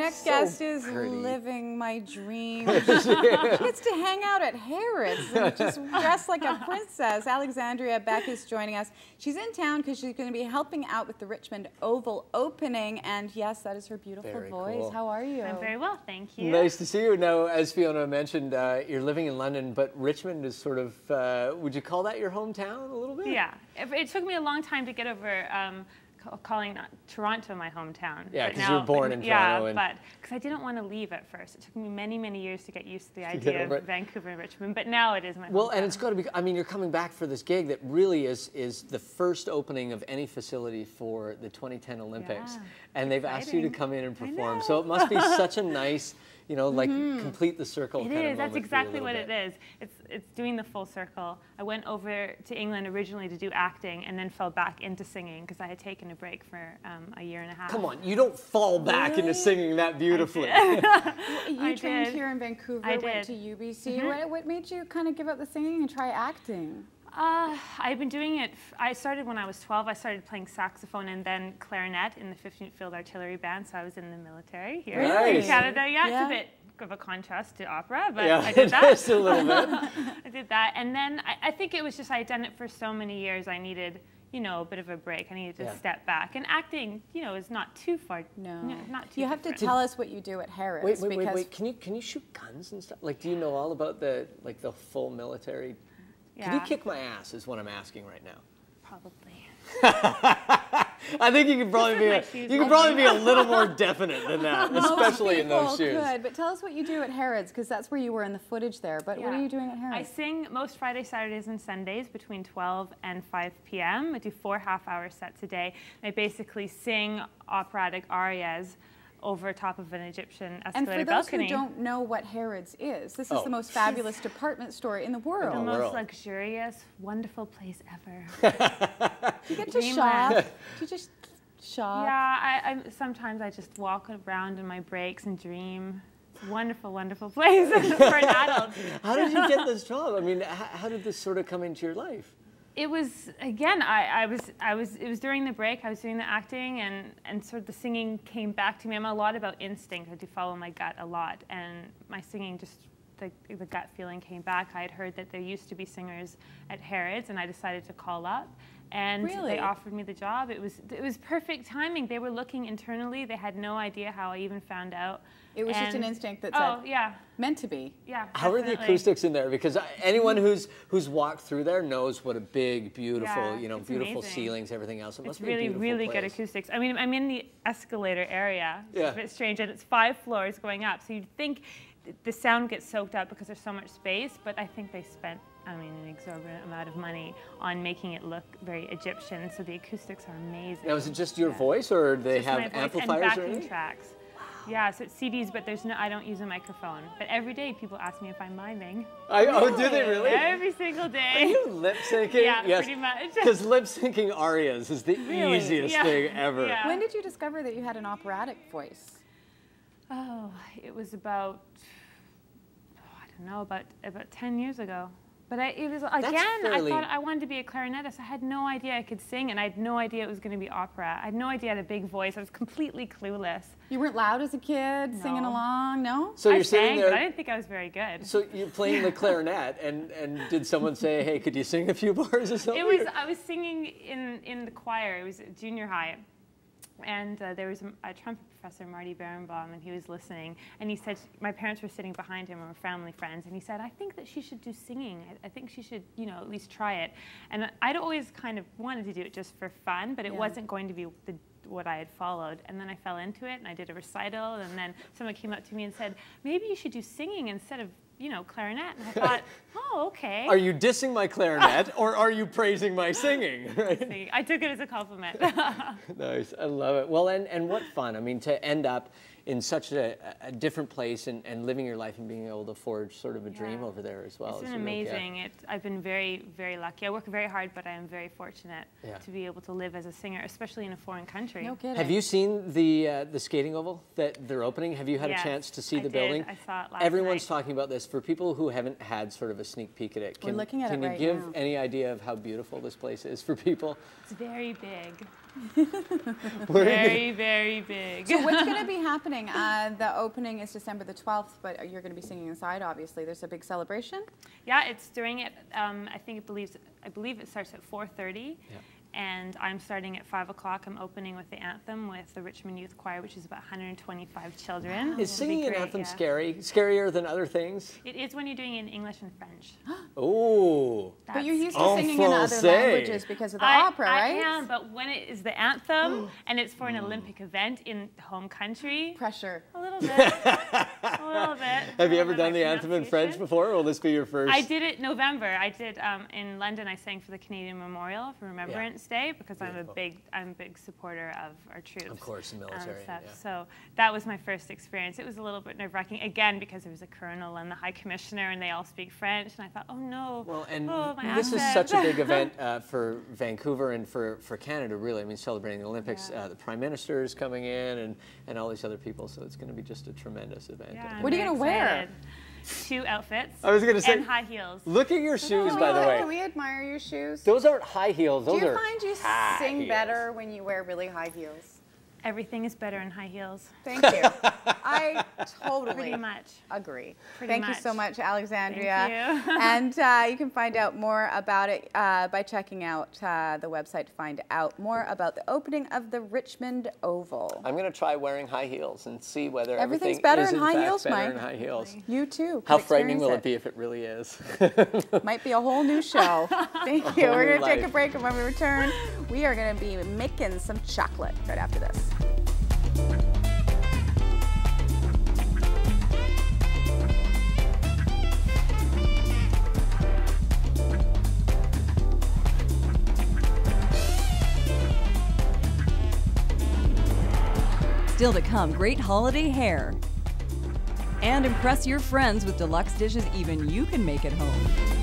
next So guest is pretty. living my dream. She gets to hang out at Harrods and just dress like a princess. Alexandria Beck is joining us. She's in town because she's going to be helping out with the Richmond Oval opening. And yes, that is her beautiful Very voice. cool. How are you? I'm very well, thank you. Nice to see you. Now, as Fiona mentioned, you're living in London, but Richmond is sort of, would you call that your hometown a little bit? Yeah, it took me a long time to get over calling Toronto my hometown. Yeah, because you were born in Toronto. Yeah, but because I didn't want to leave at first. It took me many, many years to get used to the idea of Vancouver and Richmond, but now it is my hometown. Well, and it's got to be, I mean, you're coming back for this gig that really is the first opening of any facility for the 2010 Olympics. Yeah, and they've asked you to come in and perform. So it must be such a nice, you know, like complete the circle kind of moment. That's exactly what it is. It's doing the full circle. I went over to England originally to do acting and then fell back into singing because I had taken a break for a year and a half. Come on, you don't fall back into singing that beautifully. You trained here in Vancouver, went to UBC. What made you kind of give up the singing and try acting? I've been doing it. I started when I was 12. I started playing saxophone and then clarinet in the 15th Field Artillery Band. So I was in the military here in Canada. Yeah, it's a bit of a contrast to opera, but I did that. Just a little bit. I did that, and then I think it was just I had done it for so many years. I needed, you know, a bit of a break. I needed to step back. And acting, you know, is not too far. No, not too. You have to tell us what you do at Harrods. Wait. Can you shoot guns and stuff? Like, do you know all about the full military? Yeah. Can you kick my ass? Is what I'm asking right now. Probably. I think you could probably be a little more definite than that, especially in those shoes. Could, but tell us what you do at Harrods, because that's where you were in the footage there. But what are you doing at Harrods? I sing most Fridays, Saturdays, and Sundays between 12 and 5 p.m. I do 4 half-hour sets a day. I basically sing operatic arias over top of an Egyptian escalator balcony. And for those who don't know what Harrods is, this is the most fabulous department store in the world. The most luxurious, wonderful place ever. Do you get to shop? Do you just shop? Yeah, sometimes I just walk around in my breaks and dream. It's a wonderful, wonderful place for an adult. How did you get this job? I mean, how did this sort of come into your life? It was, again, it was during the break, I was doing the acting and sort of the singing came back to me. I'm a lot about instinct. I do follow my gut a lot, and my singing just, the gut feeling came back. I had heard that there used to be singers at Harrods, and I decided to call up. And they offered me the job. It was perfect timing. They were looking internally. They had no idea how I even found out. It was just an instinct that said, meant to be. Yeah. How are the acoustics in there? Because anyone who's walked through there knows what a big, beautiful, you know, beautiful ceilings, everything else. It must be a beautiful really place. good acoustics. I mean, I'm in the escalator area. It's a bit strange, and it's 5 floors going up. So you'd think the sound gets soaked up because there's so much space, but I think they spent, I mean, an exorbitant amount of money on making it look very Egyptian, so the acoustics are amazing. Now, is it just your voice, or do they have amplifiers and backing tracks? Wow. Yeah, so it's CDs, but I don't use a microphone. But every day people ask me if I'm miming. Oh, do they really? Every single day. Are you lip syncing? Yeah, yes, pretty much. Because lip syncing arias is the easiest thing ever. Yeah. When did you discover that you had an operatic voice? Oh, it was about, I don't know, about 10 years ago. But it was, again, I thought I wanted to be a clarinetist. I had no idea I could sing, and I had no idea it was going to be opera. I had no idea I had a big voice. I was completely clueless. You weren't loud as a kid, singing along, no? So you're sitting there, but I didn't think I was very good. So you're playing the clarinet, and did someone say, hey, could you sing a few bars or something? I was singing in the choir. It was junior high. And there was a trumpet professor, Marty Berenbaum, and he was listening. And he said, my parents were sitting behind him, and we're family friends. And he said, I think that she should do singing. I think she should, you know, at least try it. And I'd always kind of wanted to do it just for fun, but it wasn't going to be what I had followed. And then I fell into it, and I did a recital. And then someone came up to me and said, maybe you should do singing instead of, you know, clarinet. And I thought, oh, okay. Are you dissing my clarinet, or are you praising my singing? I took it as a compliment. Nice, I love it. Well, and what fun. I mean, to end up in such a different place and living your life and being able to forge sort of a dream over there as well. It's been amazing. I've been very, very lucky. I work very hard, but I am very fortunate to be able to live as a singer, especially in a foreign country. No kidding. Have you seen the skating oval that they're opening? Have you had a chance to see the building? I saw it last Everyone's night. talking about this. For people who haven't had sort of a sneak peek at it, We're looking at it right can you give now. any idea of how beautiful this place is for people? It's very big. Very, very big. So what's going to be happening? The opening is December the 12th, but you're going to be singing inside, obviously. There's a big celebration. Yeah, it's during it. I believe it starts at 4:30. Yeah. And I'm starting at 5 o'clock. I'm opening with the anthem with the Richmond Youth Choir, which is about 125 children. Is singing an anthem scary? Scarier than other things? It is when you're doing it in English and French. Oh. But you're used to singing in other languages because of the opera, right? I am, but when it is the anthem and it's for an Olympic event in home country. Pressure. A little bit. A little bit. Have you ever done the anthem in French before, or will this be your first? I did it November. I did in London. I sang for the Canadian Memorial for Remembrance Day because I'm a big supporter of our troops. Of course, the military. Stuff. Yeah. So that was my first experience. It was a little bit nerve-wracking again because there was a colonel and the high commissioner, and they all speak French, and I thought, oh no. Well, and my this is accent. such a big event for Vancouver and for Canada, really. I mean, celebrating the Olympics. Yeah. The Prime Minister is coming in, and all these other people. So it's going to be just a tremendous event. Yeah, what are you going to wear? 2 outfits. I was going to say, and high heels. Look at your shoes, by the way. Can we admire your shoes? Those aren't high heels. Those Do you are find you high sing heels. better when you wear really high heels? Everything is better in high heels. Thank you. I totally Pretty much. agree. Pretty Thank you much. so much, Alexandria. Thank you. And you can find out more about it by checking out the website to find out more about the opening of the Richmond Oval. I'm going to try wearing high heels and see whether Everything's everything better is in high fact heels, better Mike. in high heels. You too. How can frightening will it experience be if it really is? Might be a whole new show. Thank you. whole We're new going to take a life. break, and when we return, we are going to be making some chocolate right after this. Still to come, great holiday hair. And impress your friends with deluxe dishes even you can make at home.